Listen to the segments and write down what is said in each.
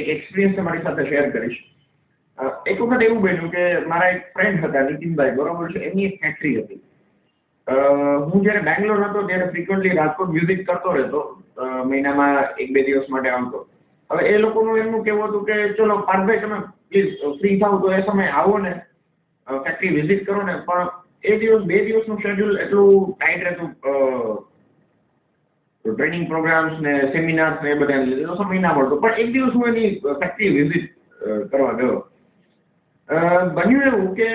એક એક્સપિરિયન્સ તમારી સાથે શેર કરીશ. એક વખત એવું બન્યું કે મારા એક ફ્રેન્ડ હતા નીતિનભાઈ, બરોબર છે, એમની એક ફેક્ટરી હતી. હું જ્યારે બેંગ્લોર હતો ત્યારે ફ્રિકવન્ટલી રાજકોટ વિઝિટ કરતો રહેતો, મહિનામાં 1-2 દિવસ માટે આવતો. હવે એ લોકોનું એમનું કેવું હતું કે ચલો પાર્થભાઈ તમે પ્લીઝ ફ્રી થાવ તો એ સમય આવો ને, ફેક્ટરી વિઝિટ કરો ને. પણ એ દિવસ 2 દિવસનું શેડ્યુલ એટલું ટાઈટ રહેતું, ટ્રેનિંગ પ્રોગ્રામ્સ ને સેમિનાર્સ ને એ બધા લીધે સમય ના મળતો. પણ એક દિવસ હું એની ફેક્ટરી વિઝિટ કરવા ગયો. બન્યું એવું કે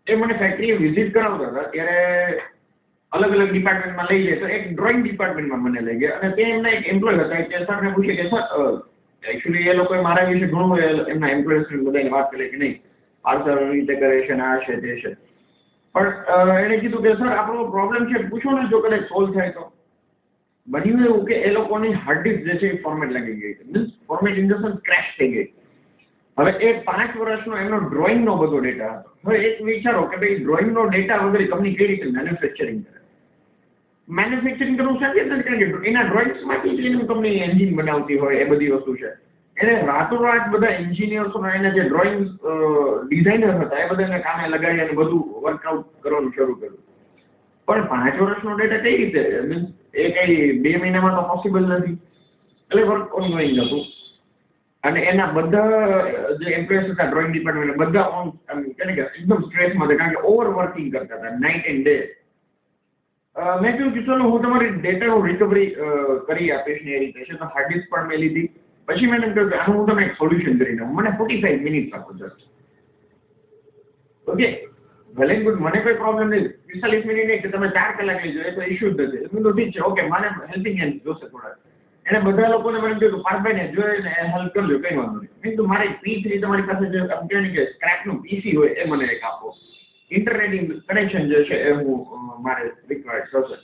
એ મને ફેક્ટરી વિઝિટ કરાવતા હતા ત્યારે અલગ અલગ ડિપાર્ટમેન્ટમાં લઈ જાય. તો એક ડ્રોઈંગ ડિપાર્ટમેન્ટમાં મને લઈ ગયા અને તે એમના એક એમ્પ્લોય હતા કે સરને પૂછે કે સર એકચ્યુઅલી એ લોકોએ મારા વિશે ઘણું એમના એમ્પ્લોયર્સને બધાને વાત કરી કે નહીં પાર્સલ રીતે કરે છે ને આ છે તે છે. પણ એણે કીધું કે સર આપણો પ્રોબ્લેમ છે પૂછો ને, જો કદાચ સોલ્વ થાય તો. બન્યું એવું કે એ લોકોની હાર્ડ ડિસ્ક જે છે એ ફોર્મેટ લાગી ગઈ છે, means format in the sense crash થઈ ગઈ. હવે એ 5 વર્ષનો એમનો ડ્રોઈંગનો બધો ડેટા હતો. હવે એક વિચારો કે ભાઈ ડ્રોઈંગનો ડેટા વગર કંપની કઈ રીતે મેન્યુફેક્ચરિંગ કરે. મેન્યુફેક્ચરિંગ કરવું શક્ય નથી કારણ કે એના ડ્રોઈંગ્સમાંથી જ એનું કંપની એન્જિન બનાવતી હોય, એ બધી વસ્તુ છે. એને રાતોરાત બધા એન્જિનિયર્સોના એના જે ડ્રોઈંગ ડિઝાઇનર હતા એ બધાને કામે લગાડી અને બધું વર્કઆઉટ કરવાનું શરૂ કર્યું. પણ 5 વર્ષનો ડેટા કઈ રીતે, મીન્સ એ કઈ 2 મહિનામાં તો પોસિબલ નથી. એટલે વર્ક ઓનગોઈંગ હતું. અને એના બધા જે એમ્પ્લોયર્સ હતા ડ્રોઈંગ ડિપાર્ટમેન્ટ બધા ઓન એકદમ સ્ટ્રેસમાં હતા કારણ કે ઓવર વર્કિંગ કરતા હતા નાઇટ એન્ડ ડે. મેં કહ્યું કે ચલો હું તમારી ડેટાનું રિકવરી કરી આપીશ ને એ રીતે છે. તો હાર્ડ ડિસ્ક પણ મેં લીધી. પછી મેં એમ કહ્યું કે આનું હું તમને એક સોલ્યુશન કરી દઉં, મને 45 મિનિટ આપો જસ્ટ. ઓકે ભલે ગુડ, મને કોઈ પ્રોબ્લેમ નહીં, 45 મિનિટ નહીં કે તમે 4 કલાક લઈ જાઓ, એ તો ઇશ્યુ જ નથી. મેં તો ઠીક છે, ઓકે મને હેલ્પિંગ હેન્ડ જોશે થોડા. એને બધા લોકોને મને કહ્યું પાર્થભાઈને જોઈને હેલ્પ કરજો, કઈ વાંધો નહીં. મેં કીધું મારે P3 તમારી પાસે જે કમ્પ્યુટર કે સ્ક્રેપનું PC હોય એ મને એક આપો. ઇન્ટરનેટ કનેક્શન જે છે એ હું મારે રિક્વાયર્ડ થશે.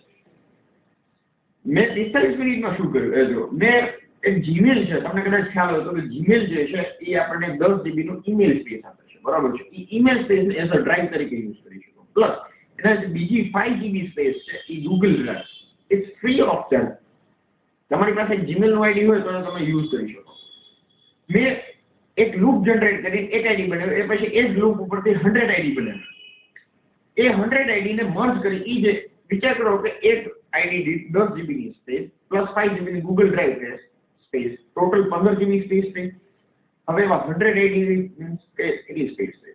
મેં 45 મિનિટમાં શું કર્યું એ જો, મેં એક જીમેલ છે, તમને કદાચ ખ્યાલ હોય તો કે જીમેલ જે છે એ આપણને 10 GB નું ઈમેલ સ્પેસ આપે છે, બરાબર છે. એ email space as a drive તરીકે યુઝ કરી શકો. પ્લસ એના જે બીજી 5 GB સ્પેસ છે એ Google drive, it's free of charge. તમારી પાસે એક જીમેલ નું આઈડી હોય તો તમે યુઝ કરી શકો. મેં એક લૂપ જનરેટ કરી એક આઈડી બનાવ્યું, એ પછી એ જ લૂપ ઉપરથી 100 આઈડી બનાવ્યું. એ 100 આઈડી ને મર્જ કરી, એ જે વિચાર કરો કે એક આઈડી 10 GB ની સ્પેસ પ્લસ 5 GB ની Google drive space, total 15 GB space થઈ. હવે એમાં 100 આઈડી મીન્સ કે કેટલી સ્પેસ છે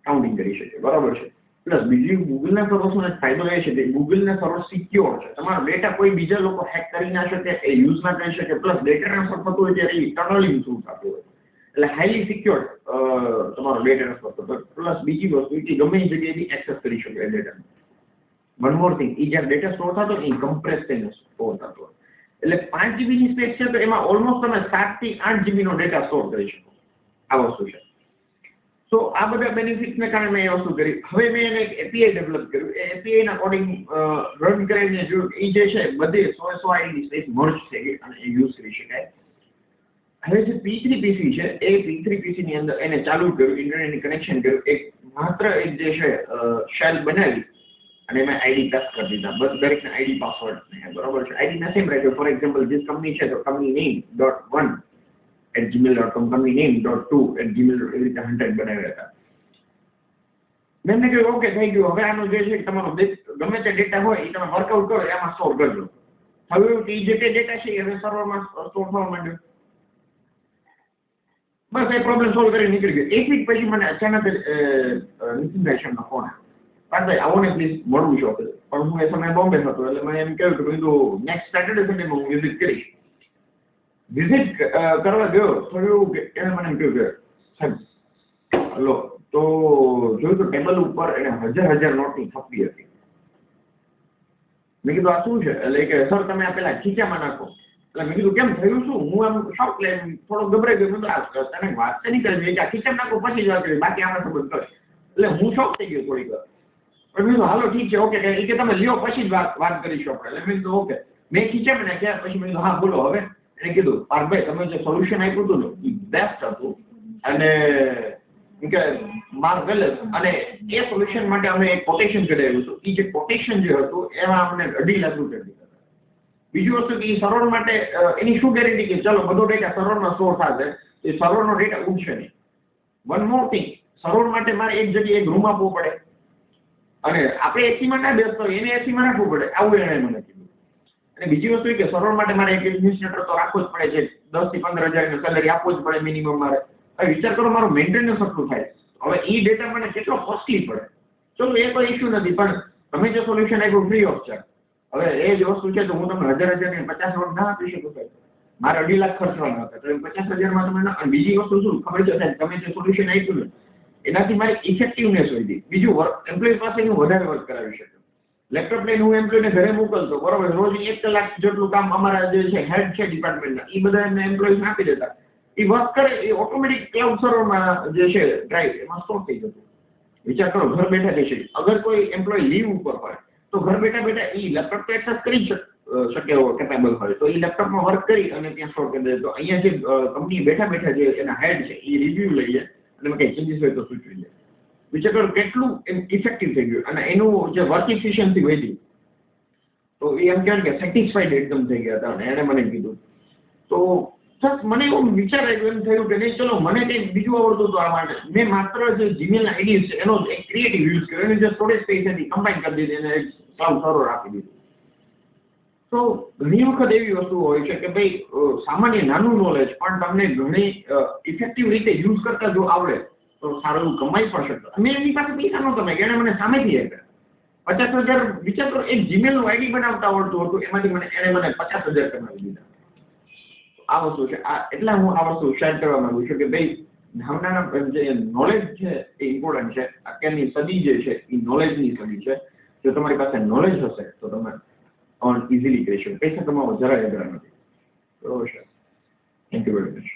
કાઉન્ટિંગ કરી શકે, બરાબર છે. પ્લસ બીજું ગૂગલના સર્વર્સનો એક ફાયદો એ છે કે ગૂગલના સર્વર સિક્યોર છે. તમારો ડેટા કોઈ બીજા લોકો હેક કરી ના શકે, એ યુઝ ના કરી શકે. પ્લસ ડેટા ટ્રાન્સફર થતું હોય ત્યારે ટનલિંગ થ્રુ થતું હોય, એટલે હાઈલી સિક્યોર તમારો ડેટા ટ્રાન્સફર થતો. પ્લસ બીજી વસ્તુ કે ગમે એ જગ્યાએથી એક્સેસ કરી શકે એ ડેટાને. વન મોર થિંગ, એ જ્યારે ડેટા સ્ટોર થતો એ કમ્પ્રેસ થઈને સ્ટોર થતો હોય. એટલે 5 GB ની સ્પેસ છે તો એમાં ઓલમોસ્ટ તમે 7 થી 8 GB નો ડેટા સ્ટોર કરી શકો. આ વસ્તુ છે. તો આ બધા બેનિફિટ્સને કારણે મેં એ વસ્તુ કરી. હવે મેં એને એક API ડેવલપ કર્યું. એ API ના કોડિંગ રન કરીને જો એ જે છે બધી 100 આઈડી સ્પેસ મર્જ થઈ ગઈ અને એ યુઝ કરી શકાય. હવે જે P3 PC છે એ P3 PC ની અંદર એને ચાલુ કર્યું, ઇન્ટરનેટની કનેક્શન કર્યું, એક માત્ર એક જે છે શેલ બનાવી અને એમાં આઈડી ટચ કરી દીધા. દરેકના આઈડી પાસવર્ડ ને બરોબર છે. આઈડી ના સેમ રાખ્યો. ફોર એક્ઝામ્પલ જે કંપની છે તો કંપની નેમ.1 @gmail.com, કંપની નેમ.2 @gmail, એવી રીતે 100 બનાવ્યા હતા. મેં એમને કહ્યું ઓકે થઈ ગયું. હવે આનું જે છે તમારો ગમે તે ડેટા હોય એ તમે વર્કઆઉટ કરો એમાં સ્ટોર કરજો. હવે જે તે ડેટા છે એ સર્વરમાં સ્ટોર થવા માંડ્યો. બસ એ પ્રોબ્લેમ સોલ્વ કરી નીકળી ગયો. એક વીક પછી મને અચાનક નીતિનભાઈ સાહેબનો ફોન આવ્યો. પાર્થભાઈ આવો ને પ્લીઝ, મળવું છે ઓફિસ. પણ હું એ સમયે બોમ્બે હતો એટલે મેં એમ કહ્યું કે કીધું નેક્સ્ટ સેટરડે સન્ડેમાં હું વિઝિટ કરીશ. વિઝિટ કરવા ગયો તો એવું કે એને મને એમ કહ્યું કે સાહેબ હલો, તો જોયું તો ટેબલ ઉપર એને 1000 નોટની થપ્પી હતી. મેં કીધું આ શું છે? એટલે કે સર તમે આ પેલા ખીચામાં નાખો. એટલે મેં કીધું કેમ થયું શું? હું આમ શોક લે થોડો ગભરાઈ ગયો. મેં કીધું તને વાત તો નહીં કરી, આ ખીચામાં નાખો પછી જ વાત કરી, બાકી આમાં સંબંધ કરે. એટલે હું શોક થઈ ગયો થોડીક વાર. પણ મેં કીધું હાલો ઠીક છે ઓકે, કે તમે લ્યો પછી જ વાત કરીશું આપણે. એટલે મેં કીધું ઓકે. મેં ખીચામાં નાખ્યા પછી મેં કીધું હા બોલો. હવે એને કીધું પાર્થભાઈ તમે જે સોલ્યુશન આપ્યું હતું ને એ બેસ્ટ હતું અને કે માર્વેલસ, અને એ સોલ્યુશન માટે અમે એક કોટેશન કઢાવ્યું હતું. એ જે કોટેશન જે હતું એમાં અમને 2.5 લાખ રૂપિયા દીધા હતા. બીજી વસ્તુ કે સર્વર માટે એની શું ગેરંટી કે ચલો બધો ડેટા સર્વરમાં સ્ટોર થશે, એ સર્વરનો ડેટા ઉડશે નહીં. વન મોર થિંગ, સર્વર માટે મારે એક જગ્યાએ એક રૂમ આપવો પડે અને આપણે એસીમાં ના બેસતો હોય એને એસીમાં રાખવું પડે, આવું એણે મને કીધું. અને બીજી વસ્તુ એ કે સર્વર માટે મારે એક એડમિનિસ્ટ્રેટર તો રાખવો જ પડે છે, 10 થી 15,000 સેલેરી આપવો જ પડે મિનિમમ મારે. હવે વિચાર કરો મારું મેન્ટેનન્સ કેટલું થાય. હવે એ ડેટા મને કેટલો કોસ્ટલી પડે. ચલો એ કોઈ ઇશ્યુ નથી, પણ તમે જે સોલ્યુશન આપ્યું ફ્રી ઓફ ચાર્જ, હવે એ જ વસ્તુ છે તો હું તમને 1,000 ને 50,000 ના આપી શકું સાહેબ. મારે 2.5 લાખ ખર્ચવાના હતા, તો 50,000 તમે ના. અને બીજી વસ્તુ શું ખબર છે સાહેબ, તમે જે સોલ્યુશન આપ્યું ને એનાથી મારી ઇફેક્ટિવનેસ વધી. બીજું એમ્પ્લોય પાસે હું વધારે વર્ક કરાવી શકું. લેપટોપ લઈને હું એમ્પ્લોયને ઘરે મોકલતો, બરોબર, રોજ 1 કલાક જેટલું કામ અમારા જે છે હેડ છે ડિપાર્ટમેન્ટના એ બધા એમને એમ્પ્લોયને આપી દેતા. એ વર્ક કરે એ ઓટોમેટિક ક્લાઉડ સર્વરમાં જે છે ડ્રાઈવ એમાં સ્ટોર થઈ જતું. વિચાર કરો, ઘર બેઠા થઈ શકે. અગર કોઈ એમ્પ્લોય લીવ ઉપર હોય તો ઘર બેઠા બેઠા એ લેપટોપ તો એક્સેસ કરી શકે એવો કેપેબલ હોય તો એ લેપટોપમાં વર્ક કરી અને ત્યાં સ્ટોર કરી દે. તો અહીંયા જે કંપની બેઠા બેઠા જે એના હેડ છે એ રિવ્યુ લઈ લે અને કંઈ ચેન્જીસ હોય તો સૂચવી લે. વિચાર કરો કેટલું ઇફેક્ટિવ થઈ ગયું અને એનું જે વર્ક એફિશિયન્સી વધી. તો એ એમ કહેવાય કે સેટિસ્ફાઈડ એકદમ થઈ ગયા હતા અને એણે મને કીધું. તો મને એવું વિચાર આવ્યો, એમ થયું કે નહીં ચલો મને કંઈક બીજું આવડતું હતું આ માટે. મેં માત્ર જે જીમેલ આઈડીઝ છે એનો એક ક્રિએટિવ યુઝ કર્યો, એની જે સ્ટોરેજ સ્પેસ હતી કમ્બાઈન કરી દીધી અને એક ક્લાઉડ સર્વર આપી દીધું. તો ઘણી વખત એવી વસ્તુ હોય છે કે ભાઈ સામાન્ય નાનું નોલેજ પણ તમને ઘણી ઇફેક્ટિવ રીતે યુઝ કરતા જો આવડે તો સારું એવું કમાઈ પણ શકતો. મેં એની પાસે પૈસા ન કમાય, એણે મને સામેથી આપ્યા 50,000. વિચાર કરો, એક જીમેલનું આઈડી બનાવતા આવડતું હતું એમાંથી એણે મને 50,000 કમાવી દીધા. આ વસ્તુ છે, એટલે હું આ વસ્તુ શેર કરવા માંગુ છું કે ભાઈ નાના જે નોલેજ છે એ ઇમ્પોર્ટન્ટ છે. અત્યારની સદી જે છે એ નોલેજની સદી છે. જો તમારી પાસે નોલેજ હશે તો તમે અર્ન ઇઝીલી કરી શકો. પૈસા કમાવો જરાય અઘરા નથી. બરોબર છે. Thank you very much.